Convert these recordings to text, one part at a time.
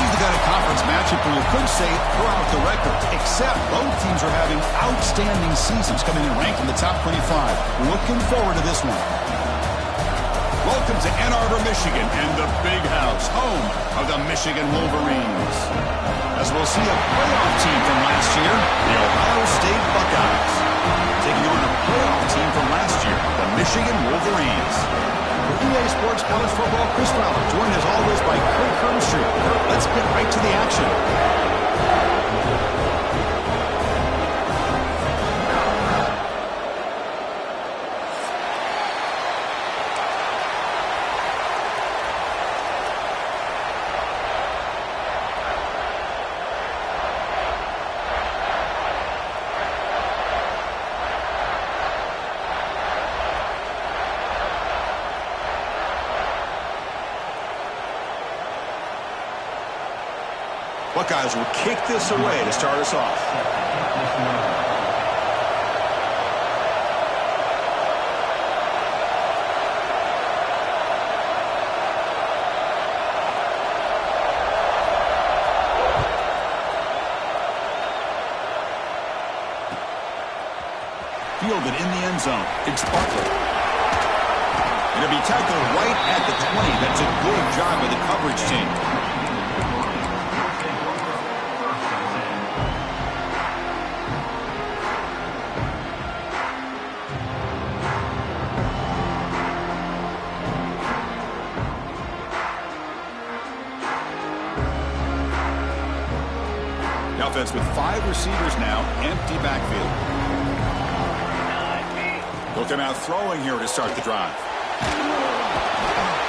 is the kind of conference matchup where you could say throughout the record, except both teams are having outstanding seasons, coming in ranked in the top 25. Looking forward to this one. Welcome to Ann Arbor, Michigan, and the Big House, home of the Michigan Wolverines. As we'll see a playoff team from last year, the Ohio State Buckeyes, taking on a playoff team from last year, the Michigan Wolverines. For EA Sports College Football, Chris Fowler, joined as always by Kirk Herbstreit. Let's get right to the action. Buckeyes will kick this away to start us off. Fielded in the end zone. It's Barkley. It'll be tackled right at the 20. That's a good job by the coverage team. Offense with 5 receivers now, empty backfield. They'll come out throwing here to start the drive.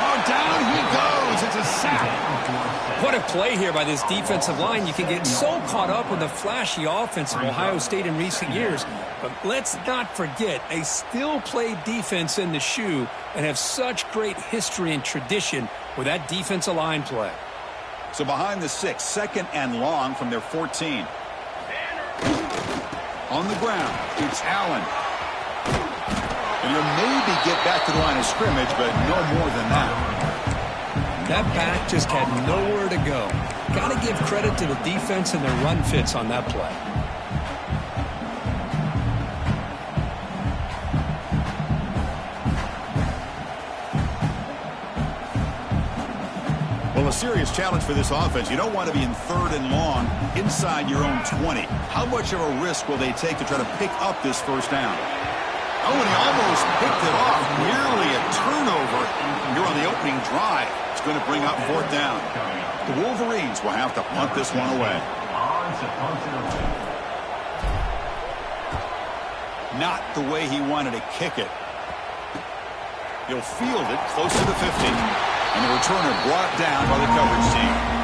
Oh, down he goes. It's a sack. What a play here by this defensive line. You can get so caught up in the flashy offense of Ohio State in recent years. But let's not forget, they still play defense in the shoe and have such great history and tradition with that defensive line play. So behind the 6, second and long from their 14. On the ground, it's Allen. And he'll maybe get back to the line of scrimmage, but no more than that. That back just had nowhere to go. Got to give credit to the defense and their run fits on that play. Well, a serious challenge for this offense. You don't want to be in 3rd and long inside your own 20. How much of a risk will they take to try to pick up this first down? Oh, and he almost picked it off. Nearly a turnover here on the opening drive. It's going to bring up 4th down. The Wolverines will have to punt this one away. Not the way he wanted to kick it. He'll field it close to the 50. And the returner brought down by the coverage team.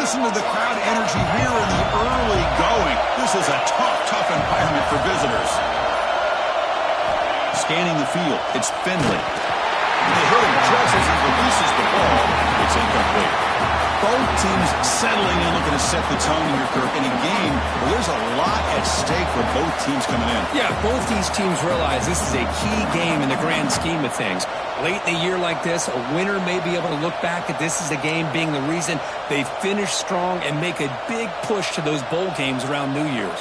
Listen to the crowd energy here in the early going. This is a tough environment for visitors. Scanning the field, it's Finley. They hit him just as he releases the ball. It's incomplete. Both teams settling in, looking to set the tone here, Kirk, in a game where there's a lot at stake for both teams coming in. Yeah, both these teams realize this is a key game in the grand scheme of things. Late in a year like this, a winner may be able to look back at this as a game being the reason they finish strong and make a big push to those bowl games around New Year's.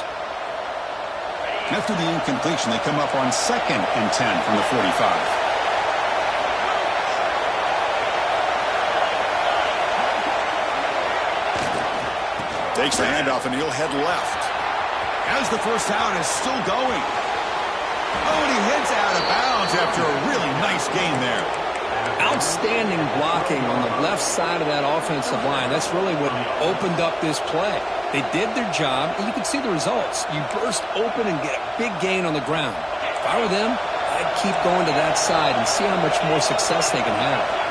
After the incompletion, they come up on 2nd and 10 from the 45. Takes the handoff and he'll head left. As the first down is still going. Oh, and he heads out of bounds after a really nice gain there. Outstanding blocking on the left side of that offensive line. That's really what opened up this play. They did their job, and you can see the results. You burst open and get a big gain on the ground. If I were them, I'd keep going to that side and see how much more success they can have.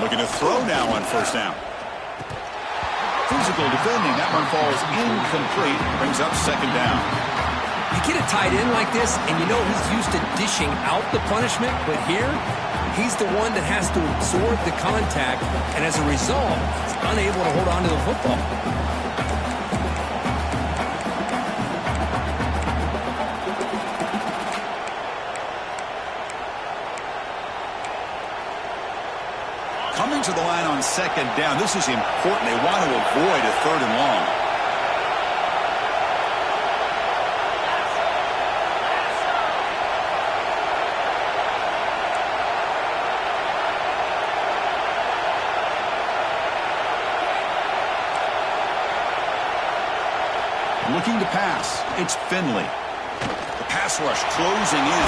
Looking to throw now on first down. Physical defending. That one falls incomplete. Brings up second down. You get a tight end like this, and you know he's used to dishing out the punishment, but here, he's the one that has to absorb the contact, and as a result, he's unable to hold on to the football. Coming to the line on second down. This is important. They want to avoid a third and long. Looking to pass. It's Finley. The pass rush closing in.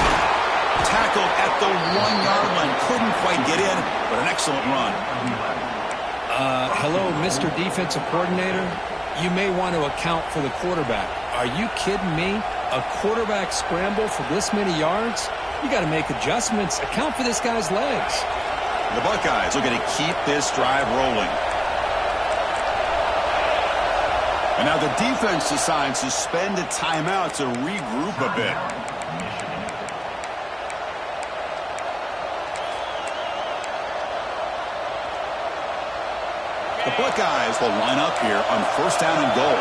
Tackled at the 1-yard line. Couldn't quite get in, but an excellent run. Hello, Mr. Defensive Coordinator. You may want to account for the quarterback. Are you kidding me? A quarterback scramble for this many yards? You got to make adjustments. Account for this guy's legs. The Buckeyes looking to keep this drive rolling. And now the defense decides to spend a timeout to regroup a bit. The Buckeyes will line up here on first down and goal.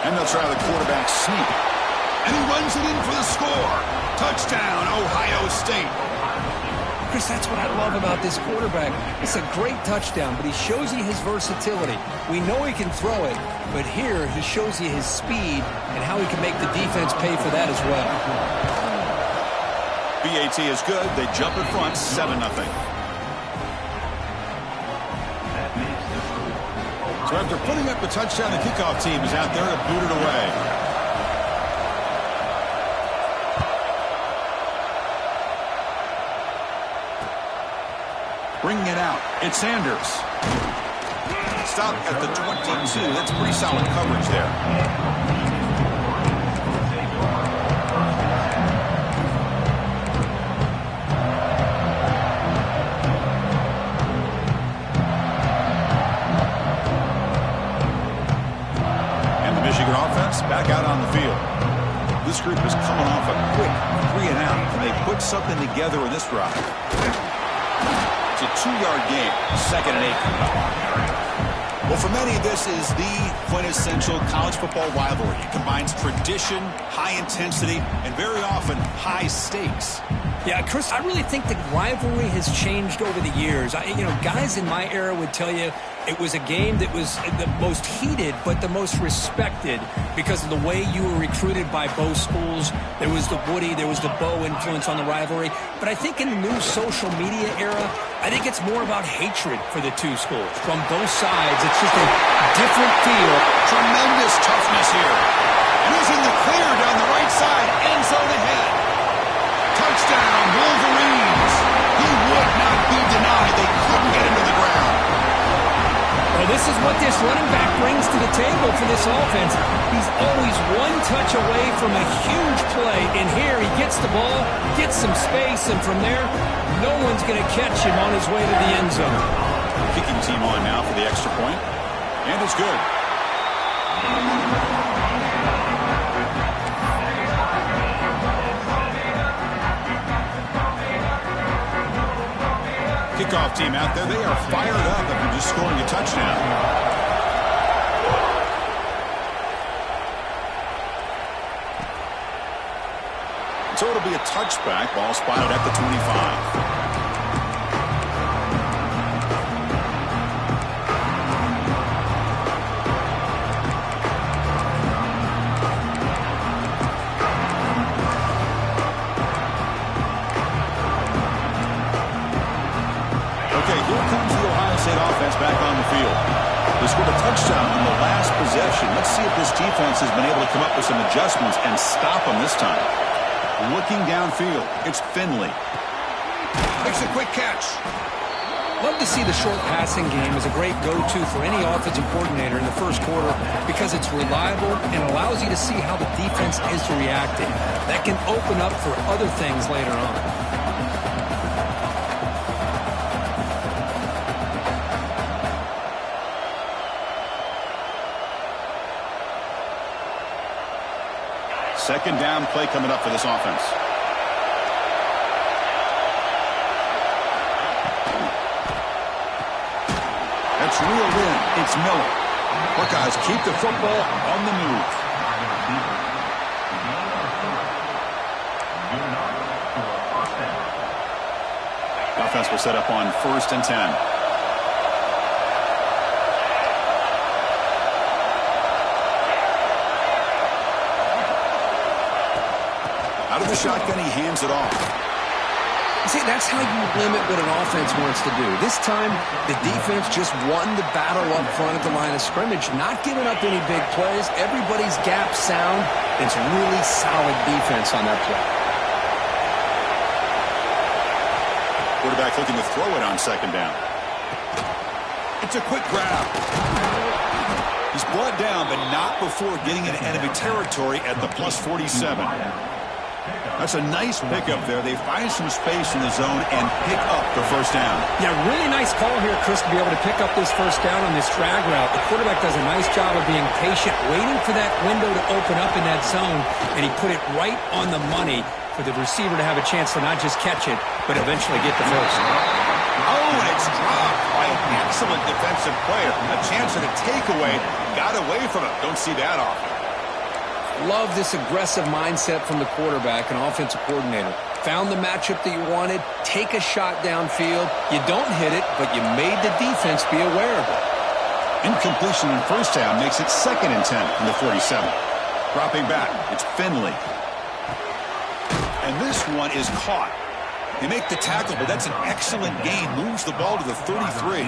And they'll try the quarterback sneak. And he runs it in for the score. Touchdown, Ohio State. Chris, that's what I love about this quarterback. It's a great touchdown, but he shows you his versatility. We know he can throw it, but here he shows you his speed and how he can make the defense pay for that as well. BAT is good. They jump in front, 7-0. So after putting up the touchdown, the kickoff team is out there to boot it away. Bringing it out, it's Sanders. Stop at the 22. That's pretty solid coverage there. And the Michigan offense back out on the field. This group is coming off a quick 3-and-out, and they put something together in this drive. It's a 2-yard gain. 2nd and 8. Well, for many, this is the quintessential college football rivalry. It combines tradition, high intensity, and very often high stakes. Yeah, Chris, I really think the rivalry has changed over the years. Guys in my era would tell you it was a game that was the most heated but the most respected because of the way you were recruited by both schools. There was the Woody, there was the Bo influence on the rivalry. But I think in the new social media era, I think it's more about hatred for the two schools. From both sides, it's just a different feel. Tremendous toughness here. And he's in the clear down the right side, end zone ahead. Touchdown, Wolverines. He would not be denied. They couldn't get him to the ground. Well, this is what this running back brings to the table for this offense. He's always one touch away from a huge play. And here he gets the ball, gets some space, and from there, no one's going to catch him on his way to the end zone. Kicking team on now for the extra point. And it's good. Kickoff team out there, they are fired up after just scoring a touchdown. So it'll be a touchback, ball spotted at the 25. Offense back on the field. They scored a touchdown on the last possession. Let's see if this defense has been able to come up with some adjustments and stop them this time. Looking downfield, it's Finley. Makes a quick catch. Love to see the short passing game as a great go-to for any offensive coordinator in the first quarter because it's reliable and allows you to see how the defense is reacting. That can open up for other things later on. Second down play coming up for this offense. That's reeled in. It's Miller. Buckeyes keep the football on the move. Offense will set up on 1st and 10. Out of the shotgun, he hands it off. See, that's how you limit what an offense wants to do. This time, the defense just won the battle up front at the line of scrimmage, not giving up any big plays. Everybody's gap sound. It's really solid defense on that play. Quarterback looking to throw it on 2nd down. It's a quick grab. He's brought down, but not before getting into enemy territory at the +47. That's a nice pickup there. They find some space in the zone and pick up the 1st down. Yeah, really nice call here, Chris, to be able to pick up this 1st down on this drag route. The quarterback does a nice job of being patient, waiting for that window to open up in that zone, and he put it right on the money for the receiver to have a chance to not just catch it, but eventually get the 1st. Oh, and it's dropped by an excellent defensive player. A chance at a takeaway. Got away from it. Don't see that often. Love this aggressive mindset from the quarterback and offensive coordinator. Found the matchup that you wanted. Take a shot downfield. You don't hit it, but you made the defense be aware of it. Incompletion on 1st down makes it 2nd and 10 from the 47. Dropping back, it's Finley. And this one is caught. They make the tackle, but that's an excellent gain. Moves the ball to the 33.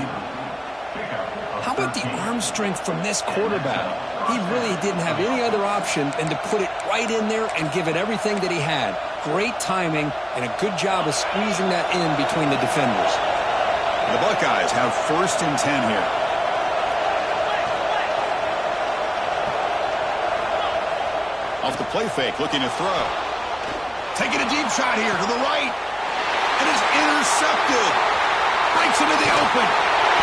How about the arm strength from this quarterback? He really didn't have any other option than to put it right in there and give it everything that he had. Great timing and a good job of squeezing that in between the defenders. The Buckeyes have 1st and 10 here. Off the play fake, looking to throw. Taking a deep shot here to the right. And it's intercepted. Breaks into the open.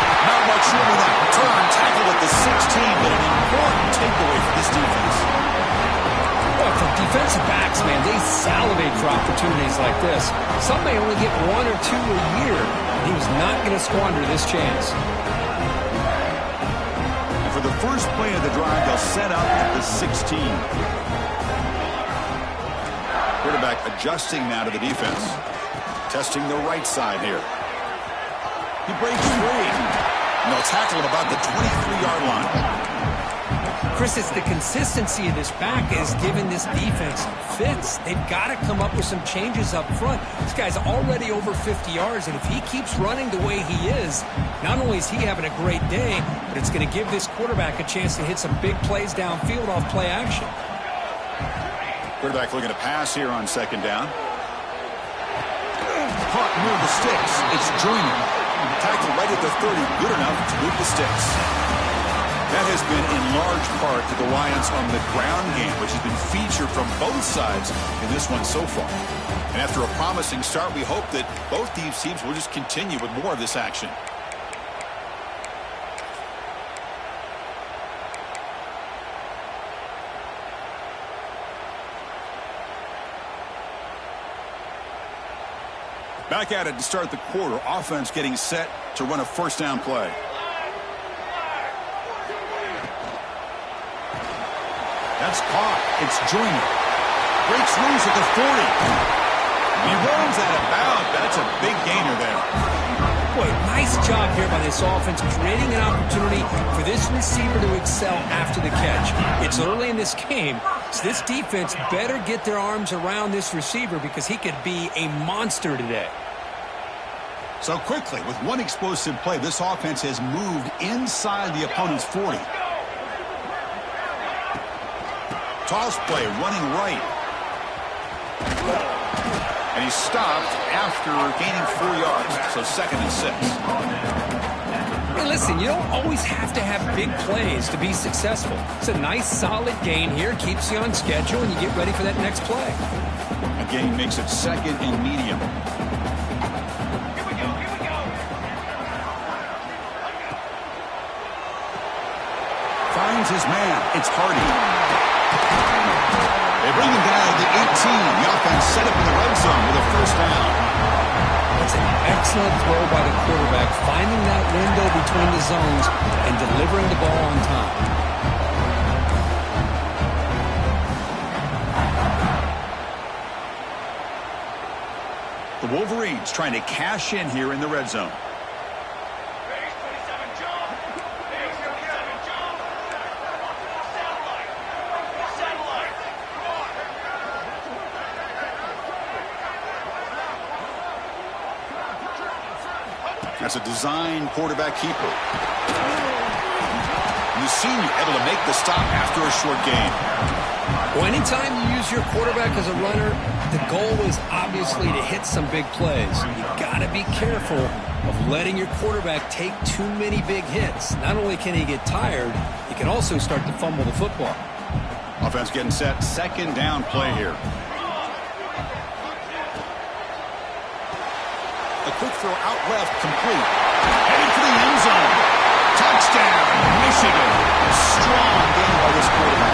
Not much room in that return. Tackled at the 16, but an important takeaway for this defense. Well, for defensive backs, man, they salivate for opportunities like this. Some may only get 1 or 2 a year. He was not going to squander this chance. And for the first play of the drive, they'll set up at the 16. Quarterback adjusting now to the defense. Testing the right side here. He breaks free. And they'll tackle him about the 23-yard line. Chris, it's the consistency of this back is giving this defense fits. They've got to come up with some changes up front. This guy's already over 50 yards, and if he keeps running the way he is, not only is he having a great day, but it's going to give this quarterback a chance to hit some big plays downfield off play action. Quarterback looking to pass here on 2nd down. Caught near the sticks. It's Joyner. Tackle right at the 30. Good enough to move the sticks. That has been in large part to the Lions on the ground game, which has been featured from both sides in this one so far. And after a promising start, we hope that both these teams will just continue with more of this action. Back at it to start the quarter. Offense getting set to run a 1st down play. That's caught. It's Joyner. Breaks loose at the 40. He runs out of bounds. That's a big gainer there. Boy, nice job here by this offense, creating an opportunity for this receiver to excel after the catch. It's early in this game, so this defense better get their arms around this receiver because he could be a monster today. So quickly, with one explosive play, this offense has moved inside the opponent's 40. Toss play, running right. And he's stopped after gaining 4 yards, so 2nd and 6. Hey, listen, you don't always have to have big plays to be successful. It's a nice, solid gain here. Keeps you on schedule, and you get ready for that next play. Again, makes it 2nd and medium. Here we go. Finds his man. It's Hardy. They bring him down to the 18. The offense set up in the red zone with a first down. That's an excellent throw by the quarterback, finding that window between the zones and delivering the ball on time. The Wolverines trying to cash in here in the red zone. That's a design quarterback keeper. The senior able to make the stop after a short gain. Well, anytime you use your quarterback as a runner, the goal is obviously to hit some big plays. You got to be careful of letting your quarterback take too many big hits. Not only can he get tired, he can also start to fumble the football. Offense getting set. 2nd down play here. A quick throw out left, complete. Heading for the end zone. Touchdown, Michigan. Strong game by this quarterback.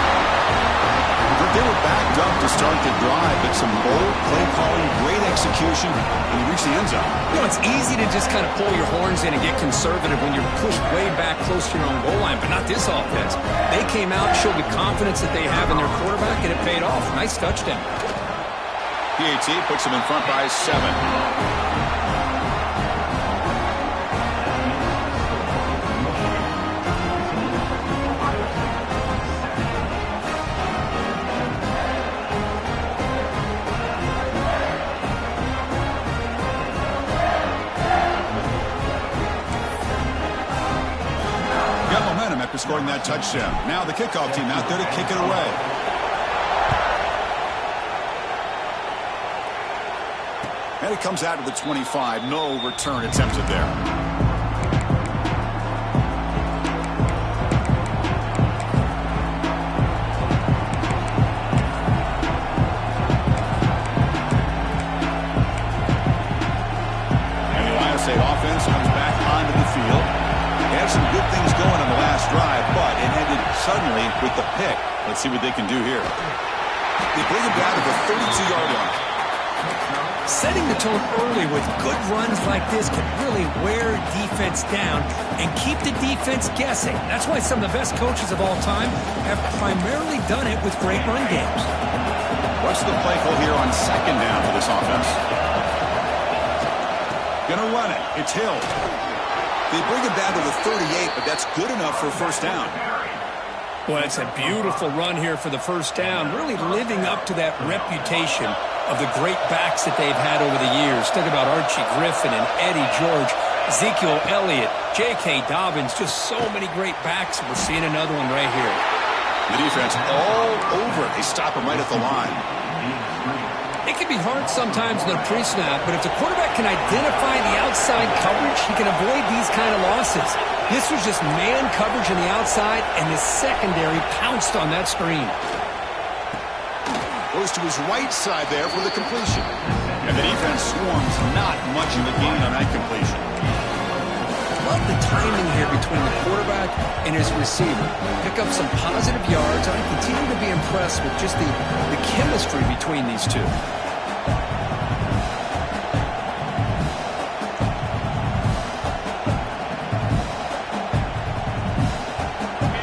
They were backed up to start the drive, but some bold play calling, great execution, and he reached the end zone. You know, it's easy to just kind of pull your horns in and get conservative when you're pushed way back close to your own goal line, but not this offense. They came out, showed the confidence that they have in their quarterback, and it paid off. Nice touchdown. PAT puts them in front by 7. After scoring that touchdown. Now the kickoff team out there to kick it away. And it comes out to the 25. No return attempted there. And the Ohio State offense comes back onto the field. They had some good things going on the last drive, but it ended suddenly with the pick. Let's see what they can do here. They bring it down to the 32-yard line. Setting the tone early with good runs like this can really wear defense down and keep the defense guessing. That's why some of the best coaches of all time have primarily done it with great run games. What's the play call here on 2nd down for this offense? Gonna run it. It's Hill. They bring him down to the 38, but that's good enough for a first down. Well, it's a beautiful run here for the first down, really living up to that reputation of the great backs that they've had over the years. Think about Archie Griffin and Eddie George, Ezekiel Elliott, J.K. Dobbins, just so many great backs. We're seeing another one right here. The defense all over it. They stop him right at the line. It can be hard sometimes in the pre-snap, but if the quarterback can identify the outside coverage, he can avoid these kind of losses. This was just man coverage on the outside, and the secondary pounced on that screen. Goes to his right side there for the completion. And the defense swarms, not much of a gain on that completion. Love the timing here between the quarterback and his receiver. Pick up some positive yards. I continue to be impressed with just the chemistry between these two.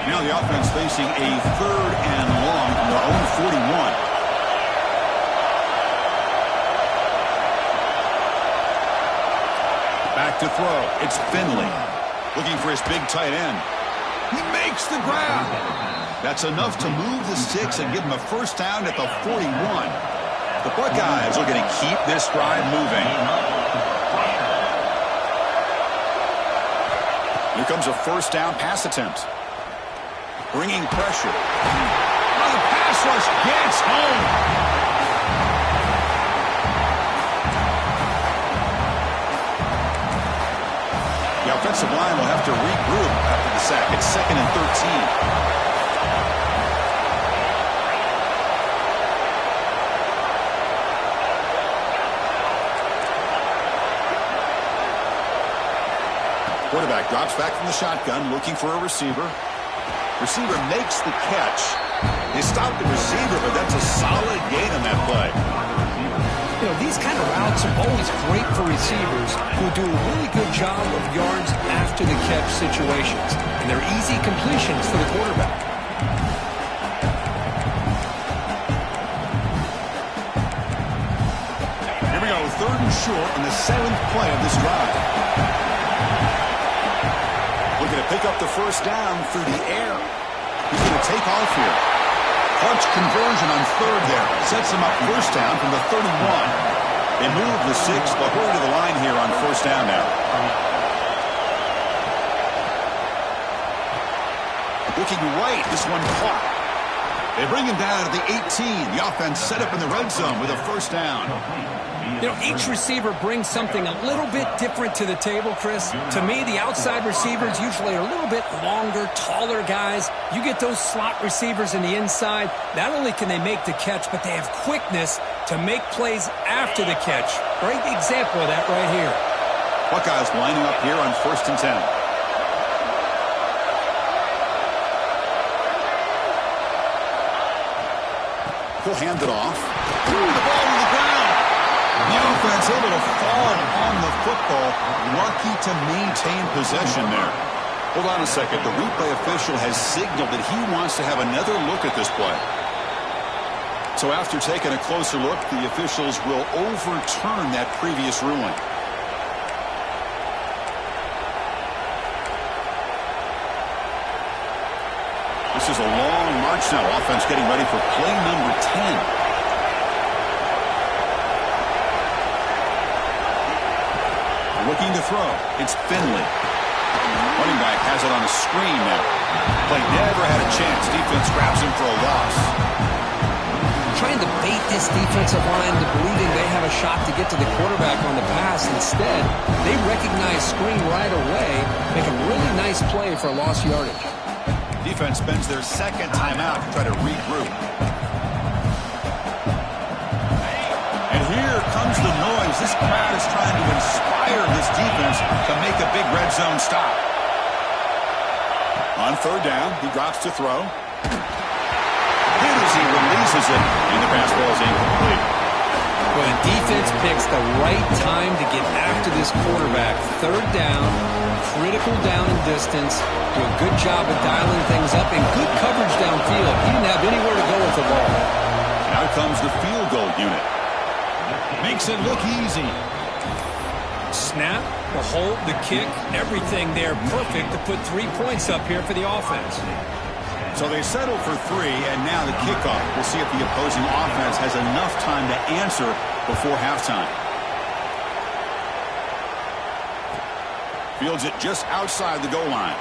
Now the offense facing a 3rd and long from their own 41. Back to throw. It's Finley. Looking for his big tight end. He makes the grab. That's enough to move the sticks and give him a first down at the 41. The Buckeyes are going to keep this drive moving. Here comes a first down pass attempt. Bringing pressure. Oh, the pass rush gets home. offensive line will have to regroup after the sack. It's 2nd and 13. Quarterback drops back from the shotgun, looking for a receiver. Receiver makes the catch. They stop the receiver, but that's a solid gain on that play. You know, these kind of routes are always great for receivers who do a really good job of yards after the catch situations. And they're easy completions for the quarterback. Here we go, 3rd and short in the 7th play of this drive. Looking to pick up the first down through the air. He's going to take off here. Clutch conversion on 3rd there. Sets him up first down from the 31. They move the 6th. They'll hurry to the line here on first down now. Looking right. This one caught. They bring him down to the 18. The offense set up in the red zone with a first down. You know, each receiver brings something a little bit different to the table, Chris. To me, the outside receivers usually are a little bit longer, taller guys. You get those slot receivers in the inside. Not only can they make the catch, but they have quickness to make plays after the catch. Great example of that right here. Buckeyes lining up here on 1st and 10. He'll hand it off. The ball to the ground. The offense able to fall on the football. Lucky to maintain possession there. Hold on a second. The replay official has signaled that he wants to have another look at this play. So after taking a closer look, the officials will overturn that previous ruling. This is a long march now. Offense getting ready for play number 10. Looking to throw. It's Finley. Running back has it on a screen now. Play never had a chance. Defense grabs him for a loss. Trying to bait this defensive line to believing they have a shot to get to the quarterback on the pass. Instead, they recognize screen right away, make a really nice play for lost yardage. Defense spends their 2nd timeout to try to regroup. And here comes the noise. This crowd is trying to inspire this defense to make a big red zone stop. On 3rd down, he drops to throw. Hit as he releases it, and the pass ball is incomplete. When defense picks the right time to get after this quarterback, 3rd down, critical down and distance, do a good job of dialing things up, and good coverage downfield. He didn't have anywhere to go with the ball. Now comes the field goal unit. Makes it look easy. Snap, the hold, the kick, everything there perfect to put 3 points up here for the offense. So they settle for 3, and now the kickoff. We'll see if the opposing offense has enough time to answer before halftime. Fields it just outside the goal line.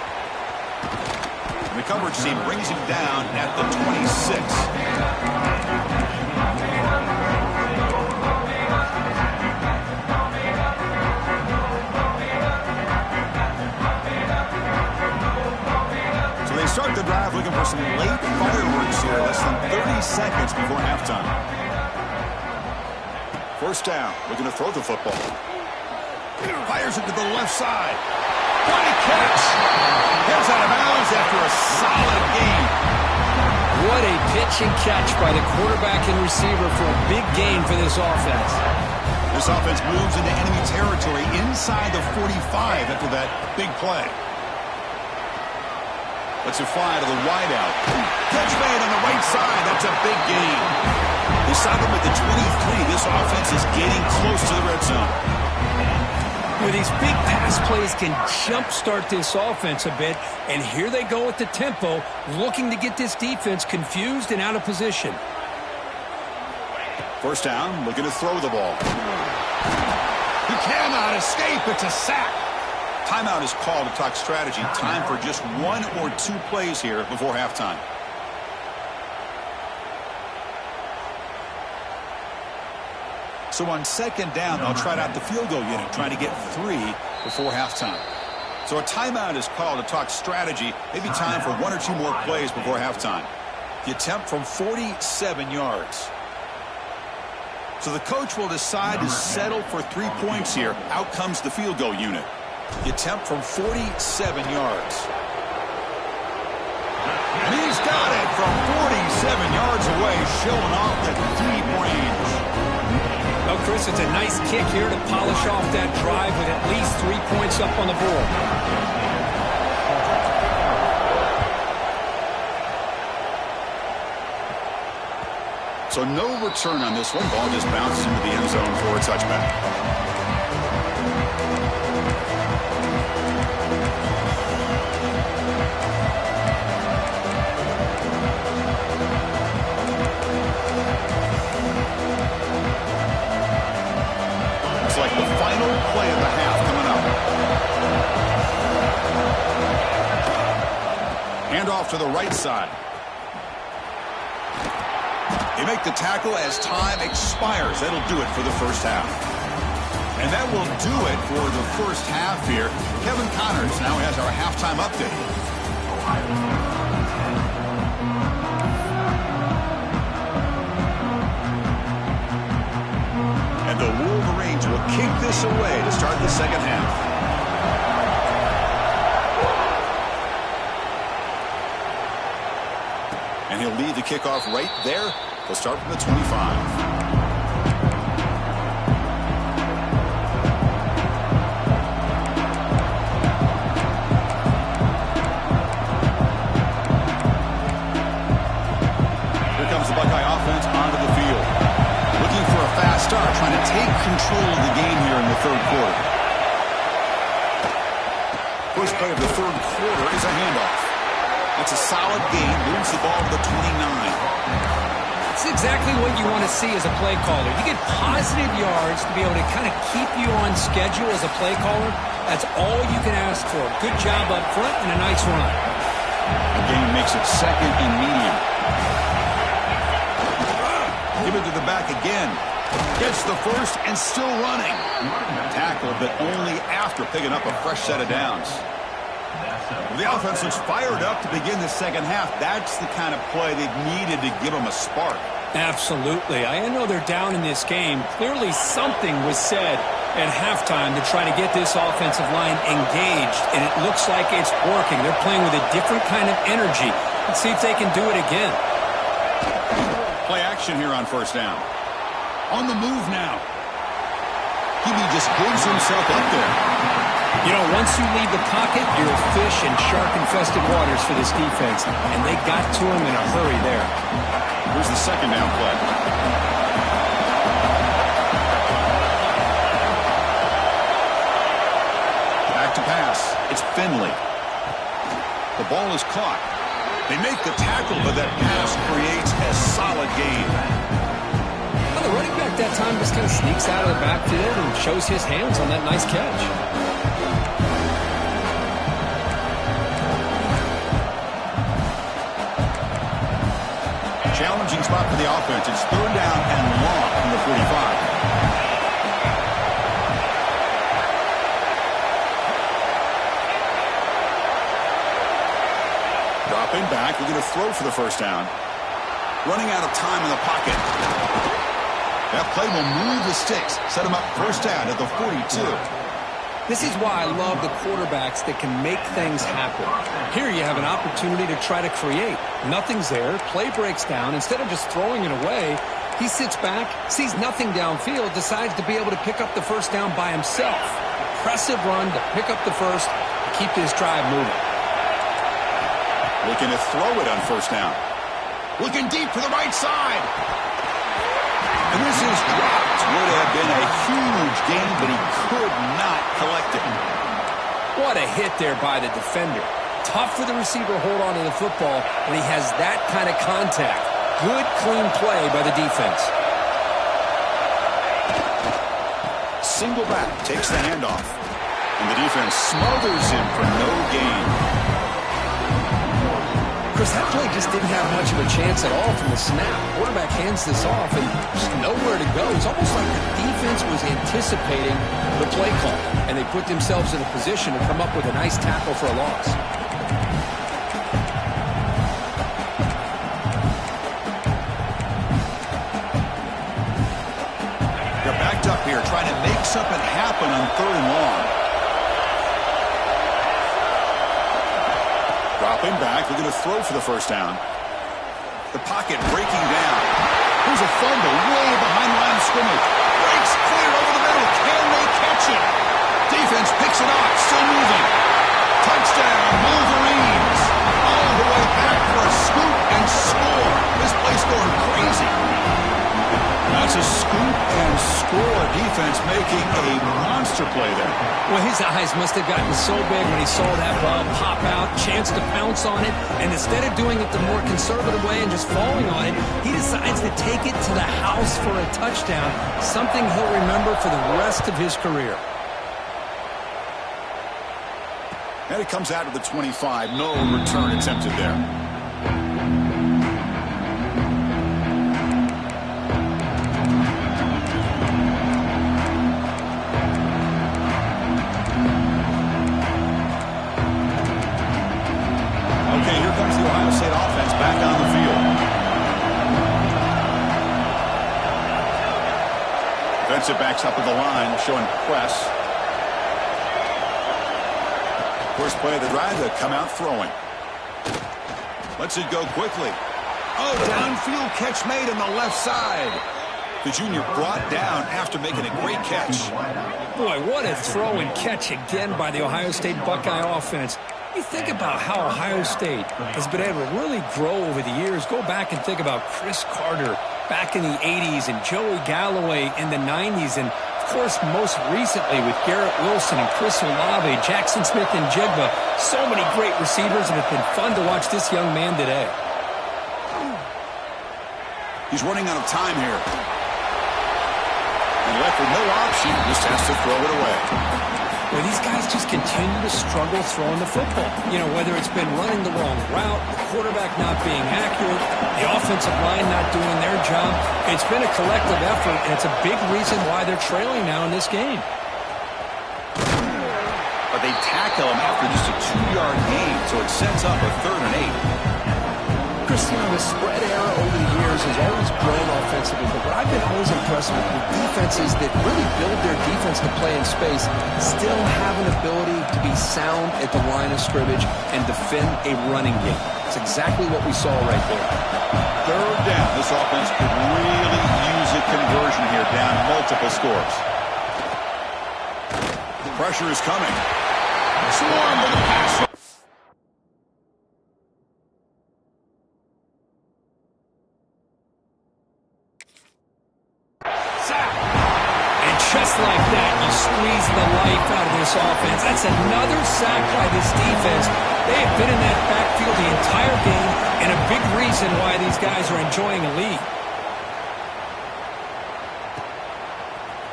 And the coverage team brings him down at the 26. Start the drive looking for some late fireworks here, less than 30 seconds before halftime. First down, looking to throw the football. Fires it to the left side. Great catch. Gets out of bounds after a solid gain. What a pitch and catch by the quarterback and receiver for a big gain for this offense. This offense moves into enemy territory inside the 45 after that big play. Lets it fly to the wideout. Catch made on the right side. That's a big gain. They stop him at the 23. This offense is getting close to the red zone. Well, these big pass plays can jumpstart this offense a bit, and here they go with the tempo, looking to get this defense confused and out of position. First down, looking to throw the ball. He cannot escape. It's a sack. Timeout is called to talk strategy. Time for just 1 or 2 plays here before halftime. So on 2nd down, they'll try out the field goal unit, trying to get 3 before halftime. So a timeout is called to talk strategy. Maybe time for one or two more plays before halftime. The attempt from 47 yards. So the coach will decide to settle for 3 points here. Out comes the field goal unit. The attempt from 47 yards. And he's got it from 47 yards away, showing off the deep range. Well, Chris, it's a nice kick here to polish off that drive with at least 3 points up on the board. So no return on this one. Ball just bounces into the end zone for a touchback. Like the final play of the half coming up. Hand off to the right side. They make the tackle as time expires. That'll do it for the first half. And that will do it for the first half here. Kevin Connors now has our halftime update. And the Wolverines will kick this away to start the second half. And he'll lead the kickoff right there. They'll start from the 25. Start trying to take control of the game here in the third quarter. First play of the third quarter is a handoff. That's a solid gain. Moves the ball to the 29. It's exactly what you want to see as a play caller. You get positive yards to be able to kind of keep you on schedule as a play caller. That's all you can ask for. Good job up front and a nice run. The game makes it second and medium. Give it to the back again. Gets the first and still running. Tackle, but only after picking up a fresh set of downs. The offense is fired up to begin the second half. That's the kind of play they've needed to give them a spark. Absolutely. I know they're down in this game. Clearly something was said at halftime to try to get this offensive line engaged, and it looks like it's working. They're playing with a different kind of energy. Let's see if they can do it again. Play action here on first down. On the move now. Hebe just gives himself up there. You know, once you leave the pocket, you're fish in shark-infested waters for this defense, and they got to him in a hurry there. Here's the second down play. Back to pass. It's Finley. The ball is caught. They make the tackle, but that pass creates a solid gain. The running back that time just kind of sneaks out of the backfield and shows his hands on that nice catch. Challenging spot for the offense. It's third down and long from the 45. Dropping back. We're going to throw for the first down. Running out of time in the pocket. That play will move the sticks. Set him up first down at the 42. This is why I love the quarterbacks that can make things happen. Here you have an opportunity to try to create. Nothing's there. Play breaks down. Instead of just throwing it away, he sits back, sees nothing downfield, decides to be able to pick up the first down by himself. Impressive run to pick up the first, to keep this drive moving. Looking to throw it on first down. Looking deep to the right side. And this is dropped. Would have been a huge gain, but he could not collect it. What a hit there by the defender. Tough for the receiver to hold on to the football when he has that kind of contact. Good, clean play by the defense. Single back takes the handoff. And the defense smothers him for no gain. Chris, that play just didn't have much of a chance at all from the snap. Quarterback hands this off and just nowhere to go. It's almost like the defense was anticipating the play call, and they put themselves in a position to come up with a nice tackle for a loss. They're backed up here trying to make something happen on 3rd and long. Dropping back, looking to throw for the first down. The pocket breaking down. Here's a fumble way behind the line of scrimmage. Breaks clear over the middle. Can they catch it? Defense picks it off. Still moving. Touchdown, Wolverines. All the way back for a scoop and score. This place going crazy. That's a scoop and score. Defense making a monster play there. Well, his eyes must have gotten so big when he saw that ball pop out, chance to pounce on it, and instead of doing it the more conservative way and just falling on it, he decides to take it to the house for a touchdown, something he'll remember for the rest of his career. And it comes out of the 25. No return attempted there. Okay, here comes the Ohio State offense back on the field. Defensive backs up at the line, showing press. First play of the drive to come out throwing. Lets it go quickly. Oh, downfield catch made on the left side. The junior brought down after making a great catch. Boy, what a throw and catch again by the Ohio State Buckeye offense. You think about how Ohio State has been able to really grow over the years. Go back and think about Chris Carter back in the 80s and Joey Galloway in the 90s. And, of course, most recently with Garrett Wilson and Chris Olave, Jackson Smith and Jigba. So many great receivers, and it's been fun to watch this young man today. He's running out of time here. And left with no option, just has to throw it away. Well, these guys just continue to struggle throwing the football. You know, whether it's been running the wrong route, the quarterback not being accurate, the offensive line not doing their job. It's been a collective effort, and it's a big reason why they're trailing now in this game. But they tackle him after just a 2-yard gain, so it sets up a 3rd and 8. Christian, the spread era over the years has always grown offensively, but what I've been always impressed with defenses that really build their defense to play in space still have an ability to be sound at the line of scrimmage and defend a running game. That's exactly what we saw right there. 3rd down. This offense could really use a conversion here, down multiple scores. Pressure is coming. Swarm with the pass. Just like that, you squeeze the life out of this offense. That's another sack by this defense. They have been in that backfield the entire game, and a big reason why these guys are enjoying a lead.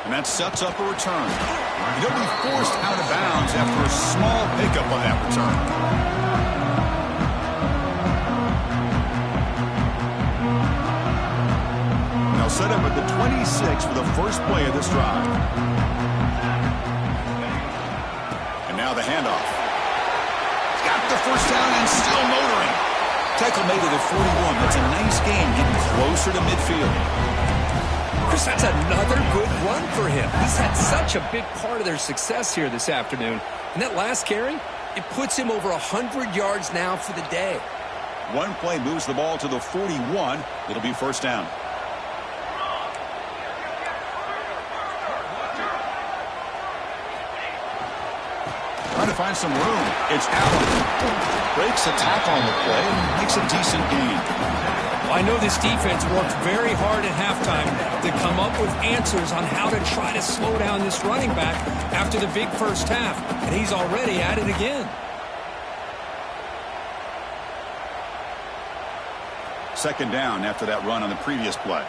And that sets up a return. He'll be forced out of bounds after a small pickup on that return. Set up at the 26 for the first play of this drive. And now the handoff. Got the first down and still motoring. Tackle made it at 41. That's a nice game, getting closer to midfield. Chris, that's another good run for him. He's had such a big part of their success here this afternoon. And that last carry, it puts him over 100 yards now for the day. One play moves the ball to the 41. It'll be first down. Trying to find some room. It's Allen. Breaks a tackle on the play and makes a decent gain. Well, I know this defense worked very hard at halftime to come up with answers on how to try to slow down this running back after the big first half, and he's already at it again. Second down after that run on the previous play.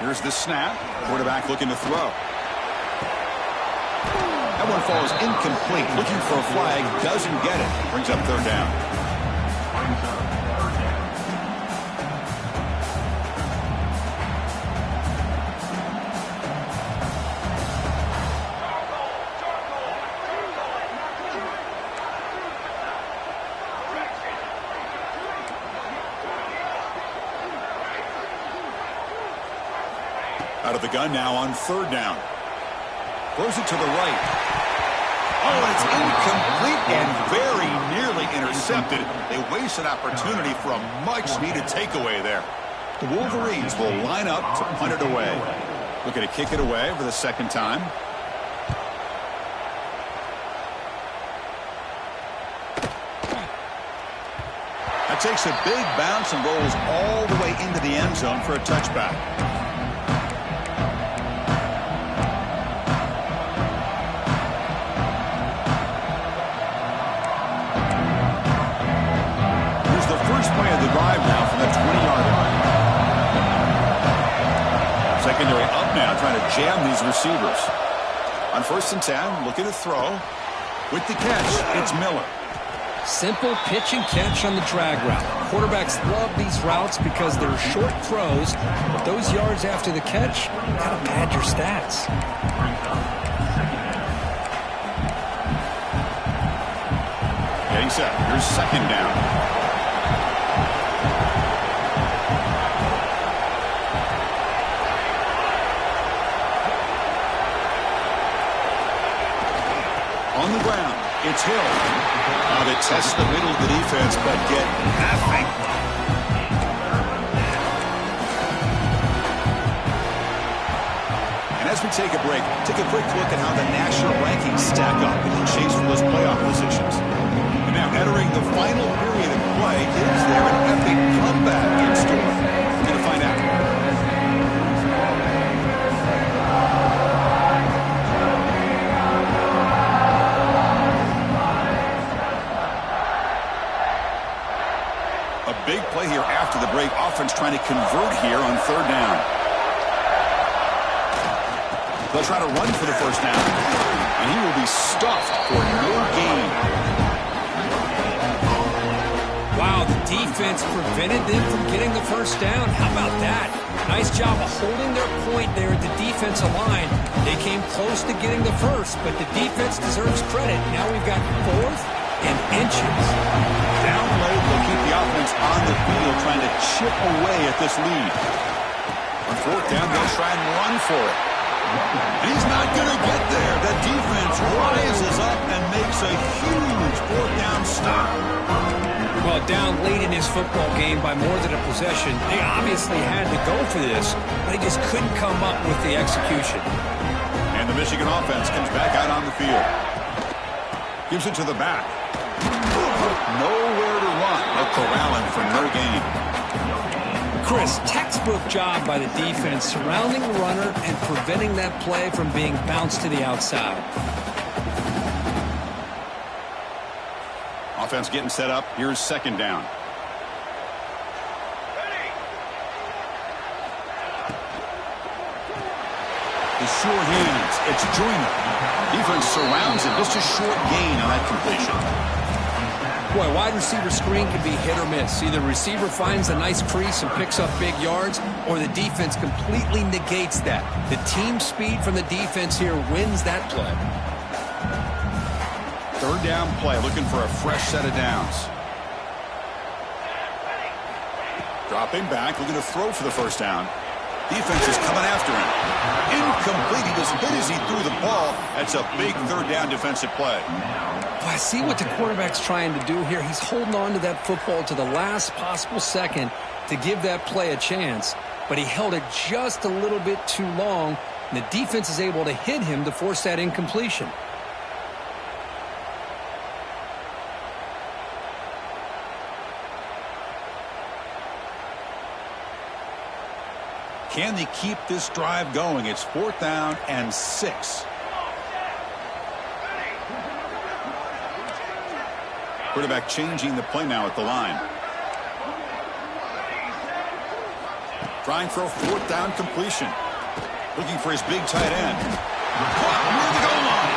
Here's the snap. Quarterback looking to throw. That one falls incomplete. Looking for a flag, doesn't get it. Brings up third down. Out of the gun now on third down. Throws it to the right. Oh, it's incomplete and very nearly intercepted. They waste an opportunity for a much-needed takeaway there. The Wolverines will line up to punt it away. Looking to kick it away for the second time. That takes a big bounce and rolls all the way into the end zone for a touchback. Drive now from the 20-yard line. Secondary up now, trying to jam these receivers. On 1st and 10, looking to throw. With the catch, it's Miller. Simple pitch and catch on the drag route. Quarterbacks love these routes because they're short throws, but those yards after the catch gotta pad your stats. Getting set. Here's second down. On the ground, it's Hill. Now they test the middle of the defense, but get nothing. And as we take a break, take a quick look at how the national rankings stack up in the chase for those playoff positions. And now entering the final period of play, is there an epic comeback in store? We're going to find out. Big play here after the break. Offense trying to convert here on third down. They'll try to run for the first down. And he will be stuffed for no gain. Wow, the defense prevented them from getting the first down. How about that? Nice job of holding their point there at the defensive line. They came close to getting the first, but the defense deserves credit. Now we've got 4th and inches. Down low, they'll keep the offense on the field, trying to chip away at this lead. On 4th down, they'll try and run for it. And he's not going to get there. The defense rises up and makes a huge 4th down stop. Well, down late in his football game by more than a possession, they obviously had to go for this, but they just couldn't come up with the execution. And the Michigan offense comes back out on the field. Gives it to the back. Nowhere to run. A corralling for no gain. Chris, textbook job by the defense surrounding the runner and preventing that play from being bounced to the outside. Offense getting set up. Here's second down. The sure hands. It's Joyner. Defense surrounds it. Just a short gain on that completion. Boy, wide receiver screen can be hit or miss. Either receiver finds a nice crease and picks up big yards, or the defense completely negates that. The team speed from the defense here wins that play. Third down play, looking for a fresh set of downs. Dropping back, looking to throw for the first down. Defense is coming after him. Incomplete. He was hit as he threw the ball. That's a big third down defensive play. Well, I see what the quarterback's trying to do here. He's holding on to that football to the last possible second to give that play a chance. But he held it just a little bit too long, and the defense is able to hit him to force that incompletion. Can they keep this drive going? It's 4th down and 6. Quarterback changing the play now at the line. Trying for a 4th down completion. Looking for his big tight end. Caught near the goal line.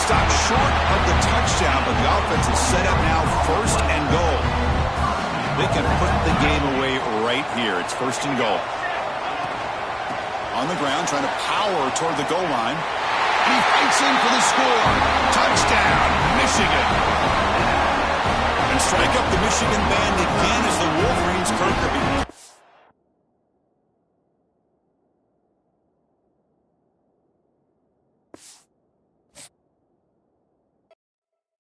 Stopped short of the touchdown, but the offense is set up now first and goal. They can put the game away right here. It's first and goal. On the ground, trying to power toward the goal line. And he fights in for the score. Touchdown, Michigan. And strike up the Michigan